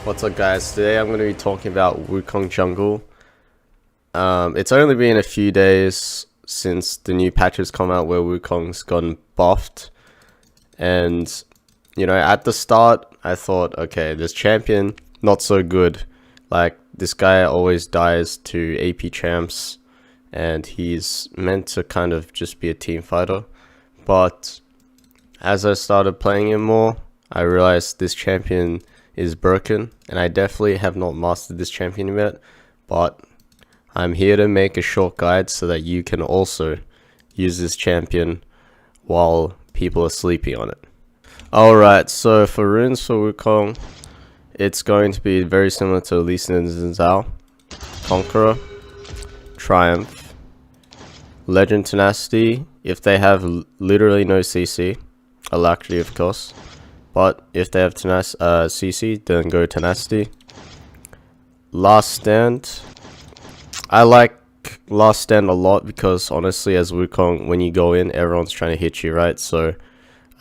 What's up guys, today I'm going to be talking about Wukong jungle. It's only been a few days since the new patches come out where Wukong's gotten buffed, and you know, at the start I thought, okay, this champion not so good, like this guy always dies to AP champs and he's meant to kind of just be a team fighter. But as I started playing him more, I realized this champion is broken, and I definitely have not mastered this champion yet, but I'm here to make a short guide so that you can also use this champion while people are sleeping on it. Alright, so for runes for Wukong, it's going to be very similar to Lee Sin and Zhao. Conqueror, Triumph, Legend Tenacity if they have literally no CC, Alacrity of course. But if they have CC, then go Tenacity. Last Stand. I like Last Stand a lot because honestly, as Wukong, when you go in, everyone's trying to hit you, right? So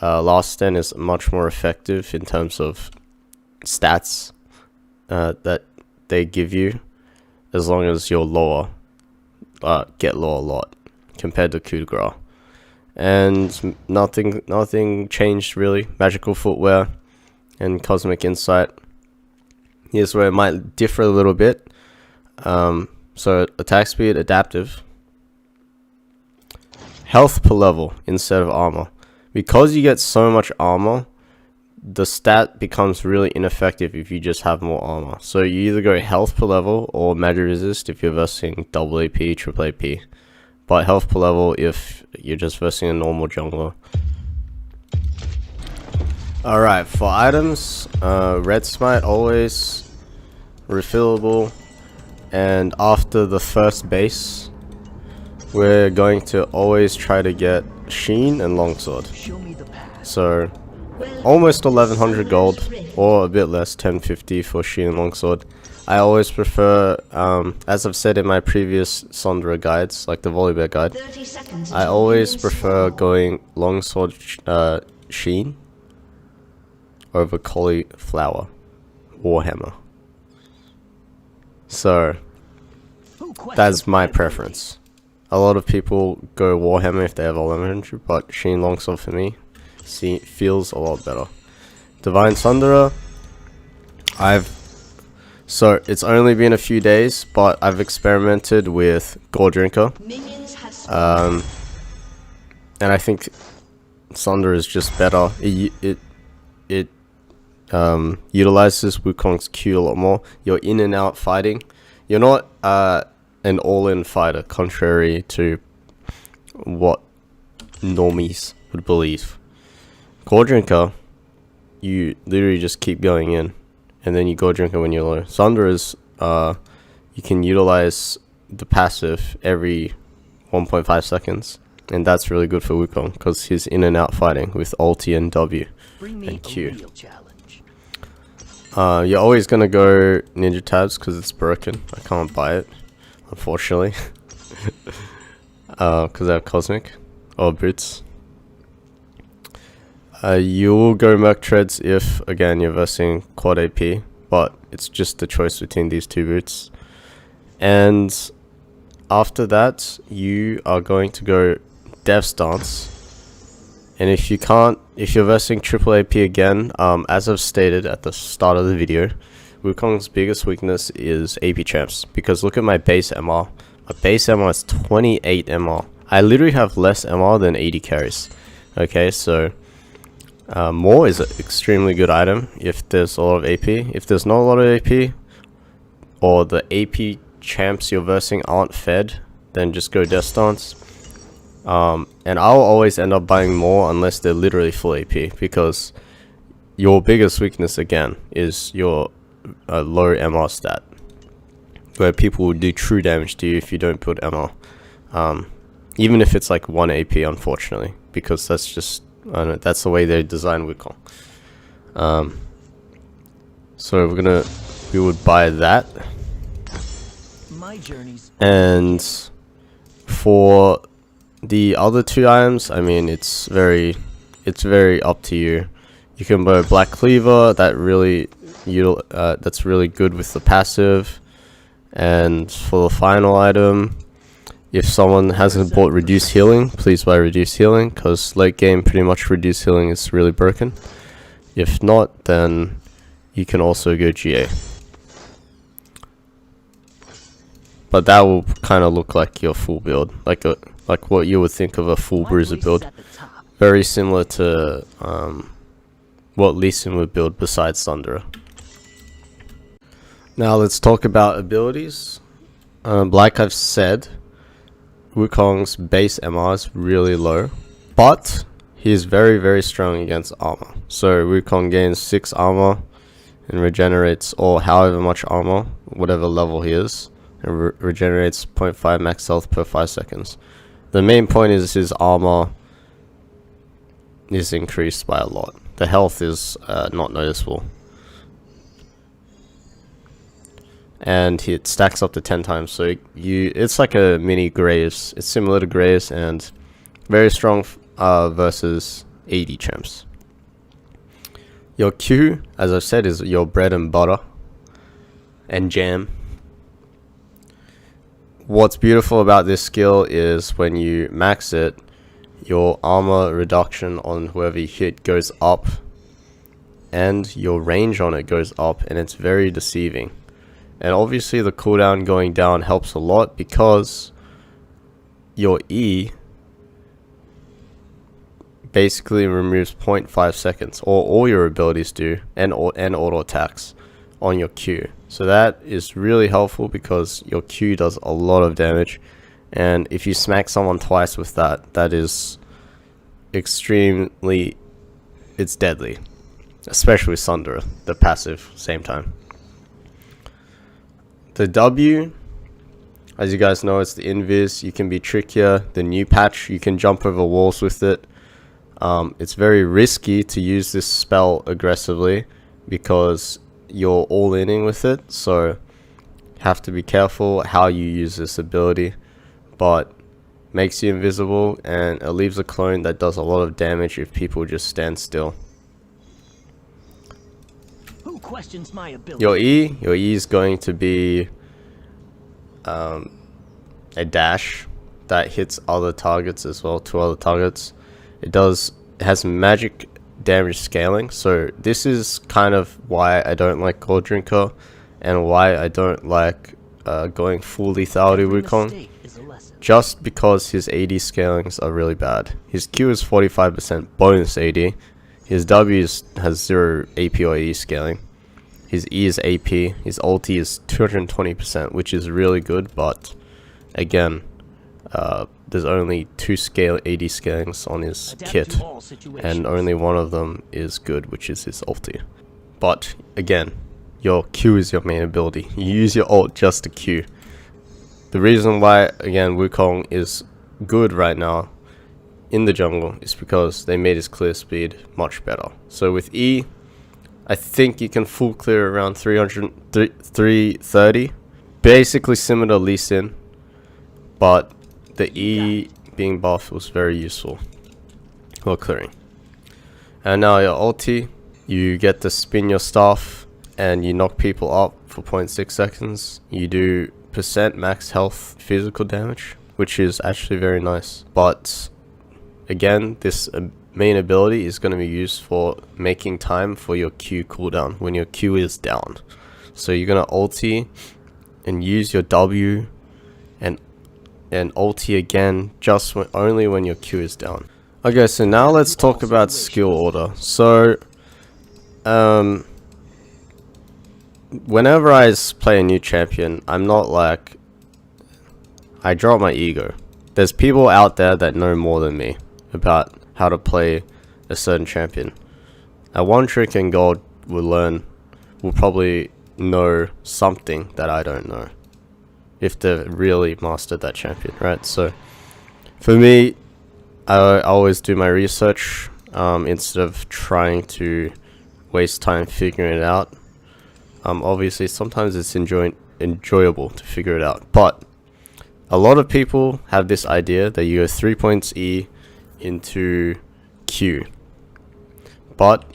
Last Stand is much more effective in terms of stats that they give you, as long as you're lower, get lower a lot compared to coup de grace. And nothing changed really. Magical footwear and cosmic insight. Here's where it might differ a little bit. So attack speed, adaptive, health per level instead of armor. Because you get so much armor, the stat becomes really ineffective if you just have more armor. So you either go health per level or magic resist if you're versing double AP, triple AP. But health per level if you're just versing a normal jungler. Alright, for items, red smite always refillable, and after the first base we're going to always try to get Sheen and Longsword. So almost 1100 gold, or a bit less, 1050 for Sheen and Longsword. I always prefer, as I've said in my previous Sondra guides, like the Wallpaper guide, I always prefer going Longsword Sheen over Cauliflower Warhammer. So that's my preference. A lot of people go Warhammer if they have 1100, but Sheen Longsword for me feels a lot better. Divine Thunderer, so it's only been a few days, but I've experimented with Gore Drinker, and I think Thunder is just better. It utilizes Wukong's Q a lot more. You're in and out fighting. You're not an all-in fighter, contrary to what normies would believe. Gore Drinker, you literally just keep going in, and then you go drink it when you're low. Thunder is, you can utilize the passive every 1.5 seconds, and that's really good for Wukong because he's in and out fighting with ulti and W and Q. You're always gonna go Ninja Tabs because it's broken. I can't buy it, unfortunately, because I have Cosmic or Boots. You will go Merc Treads if, again, you're versing quad AP, but it's just the choice between these two boots. And after that, you are going to go Dev Stance. And if you're versing triple AP again, as I've stated at the start of the video, Wukong's biggest weakness is AP champs. Because look at my base MR. My base MR is 28 MR. I literally have less MR than 80 carries. Okay, so more is an extremely good item if there's a lot of AP. If there's not a lot of AP, or the AP champs you're versing aren't fed, then just go Death Stance. And I'll always end up buying more unless they're literally full AP, because your biggest weakness again is your low MR stat, where people will do true damage to you if you don't put MR. Even if it's like 1 AP, unfortunately, because that's just, I don't know, that's the way they design Wukong. So we would buy that. And for the other two items, I mean, it's very up to you. You can buy Black Cleaver, that really that's really good with the passive. And for the final item, if someone hasn't bought reduced healing, please buy reduced healing, because late game pretty much reduced healing is really broken. If not, then you can also go GA. But that will kind of look like your full build, like what you would think of a full bruiser build. Very similar to what Lee Sin would build besides Thunderer. Now let's talk about abilities. Like I've said, Wukong's base MR is really low, but he is very, very strong against armor. So Wukong gains 6 armor and regenerates, or however much armor, whatever level he is, and regenerates 0.5 max health per 5 seconds. The main point is his armor is increased by a lot. The health is not noticeable. And it stacks up to 10 times, so it's like a mini Graves. It's similar to Graves and very strong versus AD champs. Your Q, as I've said, is your bread and butter and jam. What's beautiful about this skill is when you max it, your armor reduction on whoever you hit goes up and your range on it goes up, and it's very deceiving. And obviously the cooldown going down helps a lot, because your E basically removes 0.5 seconds, or all your abilities do, and auto attacks on your Q. So that is really helpful, because your Q does a lot of damage, and if you smack someone twice with that, that is extremely, it's deadly, especially with Thunderer, the passive, same time. The W, as you guys know, it's the invis. You can be trickier. The new patch, you can jump over walls with it. It's very risky to use this spell aggressively, because you're all-inning with it, so have to be careful how you use this ability. But makes you invisible, and it leaves a clone that does a lot of damage if people just stand still. Who questions my ability? Your E is going to be a dash that hits other targets as well, 2 other targets. It has magic damage scaling, so this is kind of why I don't like Gold Drinker, and why I don't like going full lethality Wukong, just because his AD scalings are really bad. His Q is 45% bonus AD, his W has 0 AP or AD scaling, his E is AP, his ulti is 220%, which is really good, but again, there's only 2 AD scalings on his kit, and only one of them is good, which is his ulti. But again, your Q is your main ability. You use your ult just to Q. The reason why, again, Wukong is good right now in the jungle is because they made his clear speed much better. So with E, I think you can full clear around 330, basically similar to Lee Sin, but the E being buffed was very useful while clearing. And now your ulti, you get to spin your stuff and you knock people up for 0.6 seconds. You do % max health physical damage, which is actually very nice. But again, this main ability is going to be used for making time for your Q cooldown when your Q is down. So you're going to ulti and use your W and ulti again just only when your Q is down. Okay, so now let's talk about skill order. So whenever I play a new champion, I'm not like, I drop my ego. There's people out there that know more than me about how to play a certain champion. A one trick in gold will probably know something that I don't know, if they've really mastered that champion, right? So for me, I always do my research instead of trying to waste time figuring it out. Obviously sometimes it's enjoyable to figure it out, but a lot of people have this idea that you go 3 points E into Q, but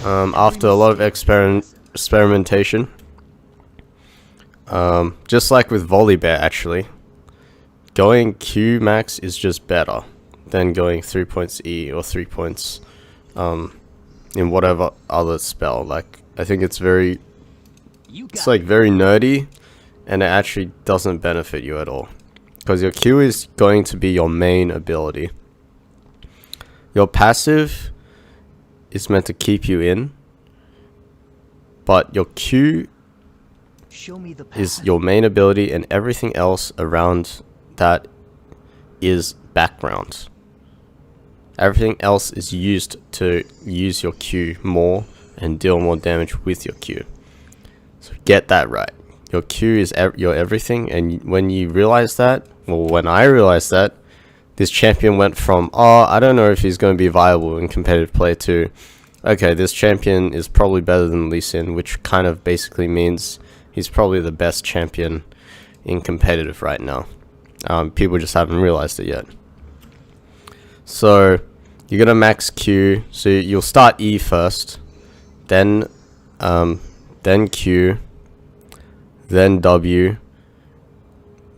after a lot of experimentation. Just like with Wallpaper, actually, going Q max is just better than going 3 points E or 3 points in whatever other spell. Like, I think it's very nerdy, and it actually doesn't benefit you at all, because your Q is going to be your main ability. Your passive is meant to keep you in, but your Q is your main ability, and everything else around that is background. Everything else is used to use your Q more and deal more damage with your Q. So get that right. Your Q is your everything, and when you realize that, well, when I realized that, this champion went from, oh, I don't know if he's going to be viable in competitive play, to, okay, this champion is probably better than Lee Sin, which kind of basically means he's probably the best champion in competitive right now. People just haven't realized it yet. So you're gonna max Q. So you'll start E first, then Q, then W.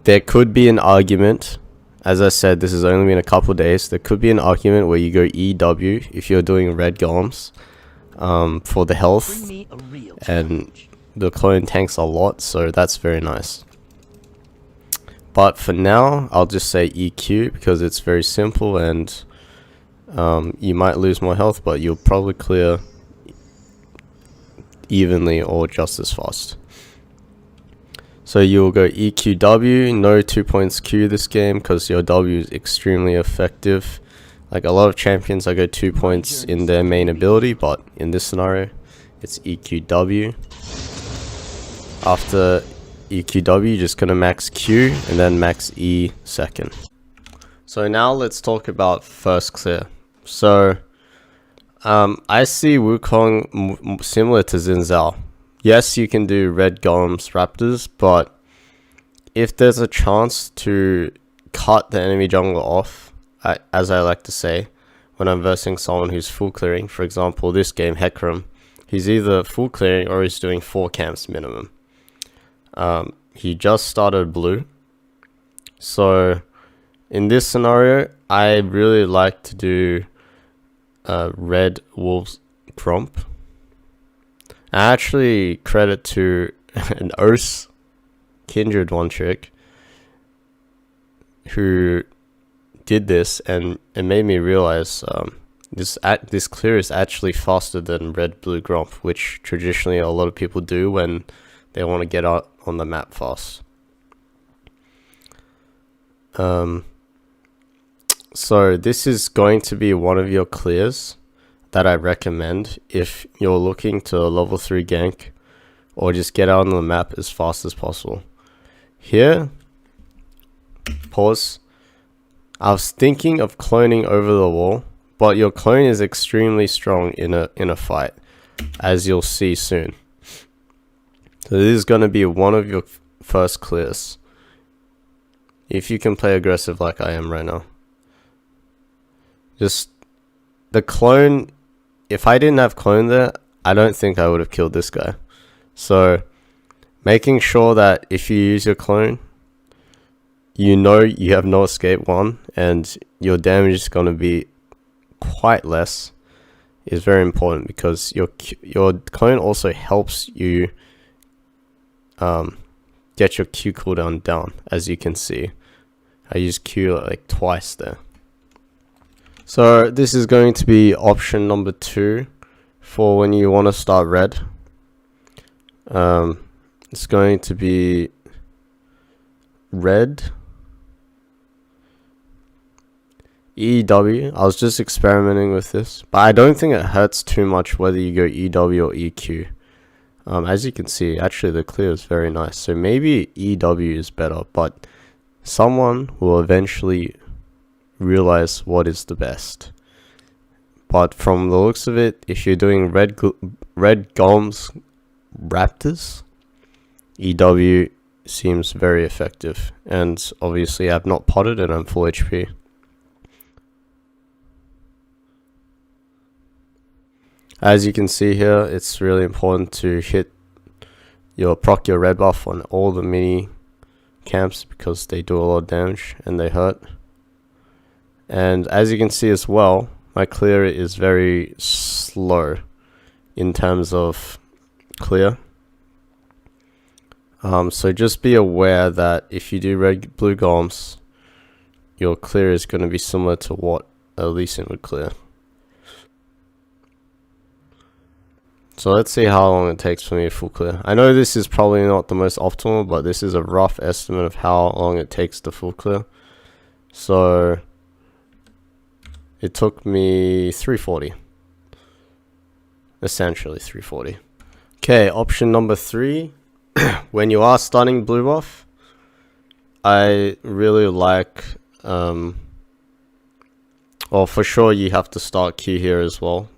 There could be an argument. As I said, this has only been a couple days. There could be an argument where you go EW if you're doing red golems for the health, and the clone tanks a lot, so that's very nice. But for now, I'll just say EQ because it's very simple, and you might lose more health, but you'll probably clear evenly or just as fast. So you'll go EQW, no 2 points Q this game because your W is extremely effective. Like, a lot of champions, I go 2 points in their main ability, but in this scenario, it's EQW. After EQW, you're just gonna max Q and then max E second. So now let's talk about first clear. So I see Wukong similar to Xin Zhao. Yes, you can do red golems raptors, but if there's a chance to cut the enemy jungler off, as I like to say, when I'm versing someone who's full clearing, for example this game Hecarim, he's either full clearing or he's doing 4 camps minimum. He just started blue, so in this scenario I really like to do red wolves Gromp. I actually credit to an Urs Kindred one trick who did this, and it made me realize this clear is actually faster than red blue Gromp, which traditionally a lot of people do when they want to get out on the map fast. So this is going to be one of your clears that I recommend if you're looking to level 3 gank or just get out on the map as fast as possible. Here, pause. I was thinking of cloning over the wall, but your clone is extremely strong in a fight, as you'll see soon. So this is going to be one of your first clears, if you can play aggressive like I am right now. Just the clone, if I didn't have clone there, I don't think I would have killed this guy. So making sure that if you use your clone, you know you have no escape 1 and your damage is going to be quite less is very important, because your clone also helps you get your Q cooldown down. As you can see, I used Q like twice there. So this is going to be option number 2 for when you want to start red. It's going to be red EW. I was just experimenting with this, but I don't think it hurts too much whether you go EW or EQ. As you can see, actually the clear is very nice, so maybe EW is better, but someone will eventually realize what is the best. But from the looks of it, if you're doing red golems raptors, EW seems very effective, and obviously I've not potted and I'm full HP. As you can see here, it's really important to proc your red buff on all the mini camps because they do a lot of damage and they hurt. And as you can see as well, my clear is very slow in terms of clear. So just be aware that if you do red blue golems, your clear is going to be similar to what a Lee Sin would clear. So let's see how long it takes for me to full clear. I know this is probably not the most optimal, but this is a rough estimate of how long it takes to full clear. So it took me 340. Essentially 340. Okay, option number 3. When you are starting blue buff, I really like, well, for sure you have to start Q here as well,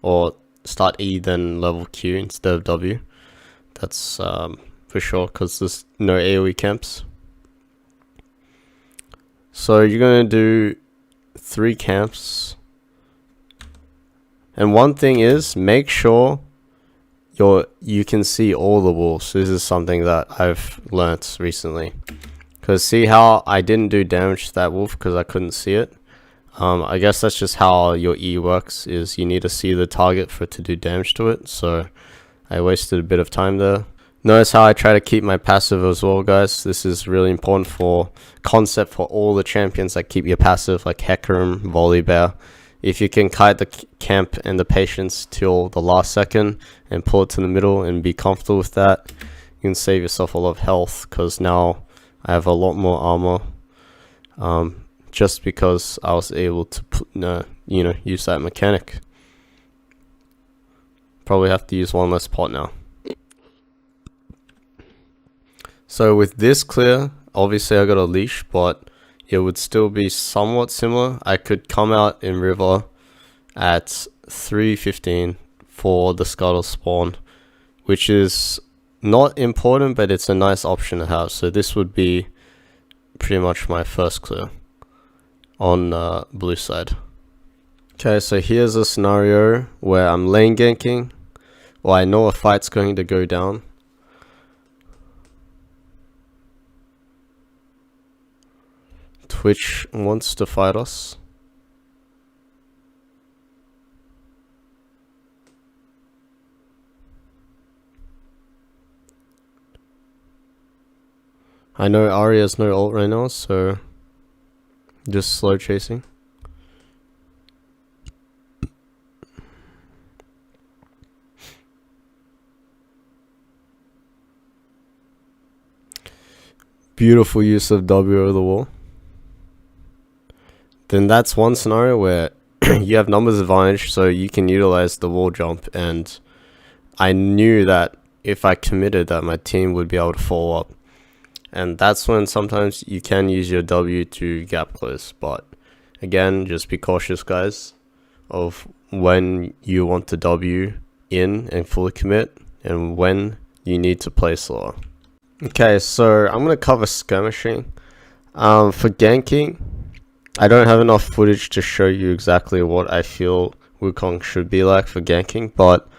or start E then level Q instead of W. That's for sure, because there's no AoE camps. So you're going to do 3 camps, and one thing is, make sure you can see all the wolves. This is something that I've learnt recently, because see how I didn't do damage to that wolf because I couldn't see it. I guess that's just how your E works, is you need to see the target for it to do damage to it. So I wasted a bit of time there. Notice how I try to keep my passive as well, guys. This is really important for concept for all the champions that keep your passive, like Hecarim, Volibear. If you can kite the camp and the patience till the last second and pull it to the middle and be comfortable with that, you can save yourself a lot of health, because now I have a lot more armor. Just because I was able to use that mechanic. Probably have to use one less pot now. So with this clear, obviously I got a leash, but it would still be somewhat similar. I could come out in river at 3:15 for the scuttle spawn, which is not important, but it's a nice option to have. So this would be pretty much my first clear on blue side. Okay, so here's a scenario where I'm lane ganking, or I know a fight's going to go down. Twitch wants to fight us. I know Ari has no ult right now, so just slow chasing. Beautiful use of W over the wall. Then that's one scenario where you have numbers advantage, so you can utilize the wall jump, and I knew that if I committed that my team would be able to follow up. And that's when sometimes you can use your W to gap close, but again, just be cautious, guys, of when you want to W in and fully commit, and when you need to play slower. Okay, so I'm going to cover skirmishing. For ganking, I don't have enough footage to show you exactly what I feel Wukong should be like for ganking, but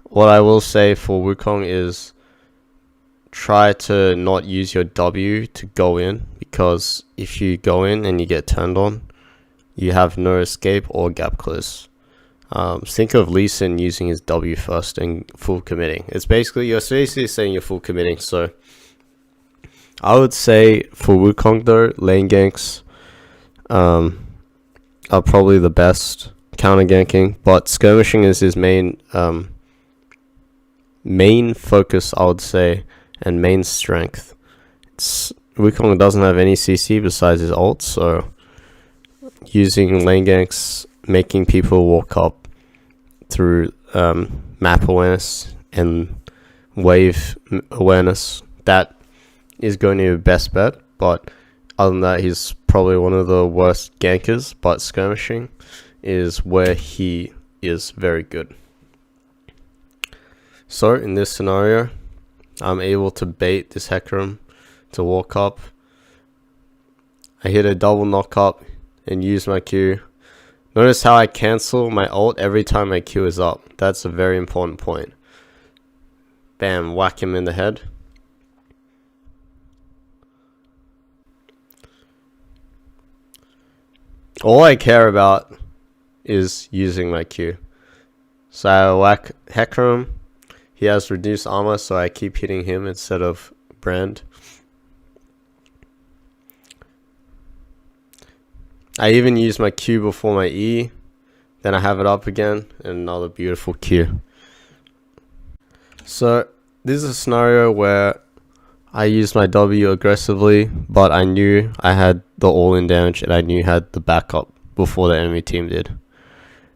what I will say for Wukong is try to not use your W to go in, because if you go in and you get turned on, you have no escape or gap close. Think of Lee Sin using his W first and full committing. You're basically saying you're full committing. So I would say for Wukong though, lane ganks are probably the best counter ganking, but skirmishing is his main focus, I would say, and main strength. Wukong doesn't have any CC besides his ult, so using lane ganks, making people walk up through map awareness and wave awareness, that is going to be the best bet. But other than that, he's probably one of the worst gankers, but skirmishing is where he is very good. So in this scenario, I'm able to bait this Hecarim to walk up. I hit a double knock up and use my Q. Notice how I cancel my ult every time my Q is up. That's a very important point. Bam, whack him in the head. All I care about is using my Q. So I whack Hecarim. He has reduced armor, so I keep hitting him instead of Brand. I even use my Q before my E. Then I have it up again, and another beautiful Q. So this is a scenario where I used my W aggressively, but I knew I had the all-in damage and I knew I had the backup before the enemy team did.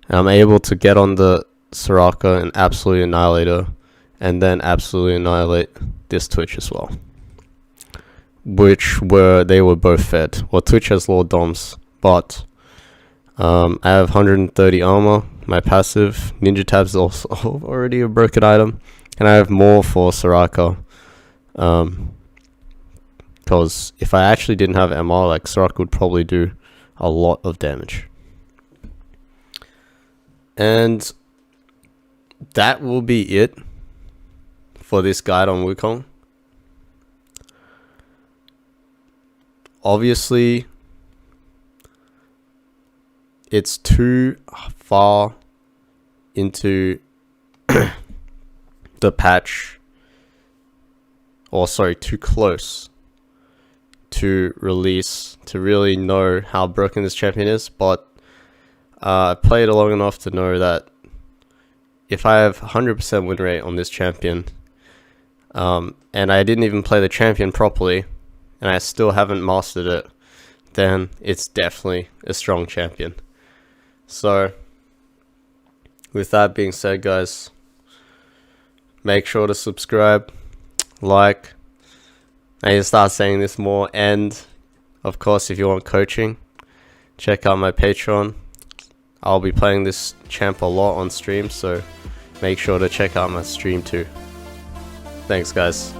And I'm able to get on the Soraka and absolutely annihilate her, and then absolutely annihilate this Twitch as well. They were both fed. Well, Twitch has low doms, but I have 130 armor. My passive Ninja Tabs is also already a broken item, and I have more for Soraka. Because if I actually didn't have MR, like, Soraka would probably do a lot of damage. And that will be it for this guide on Wukong. Obviously, it's too far into the patch, or sorry, too close to release to really know how broken this champion is, but I played it long enough to know that if I have 100% win rate on this champion, and I didn't even play the champion properly, and I still haven't mastered it, then it's definitely a strong champion. So, with that being said, guys, make sure to subscribe, like. I need to start saying this more, and of course, if you want coaching, check out my Patreon. I'll be playing this champ a lot on stream, so make sure to check out my stream too. Thanks, guys.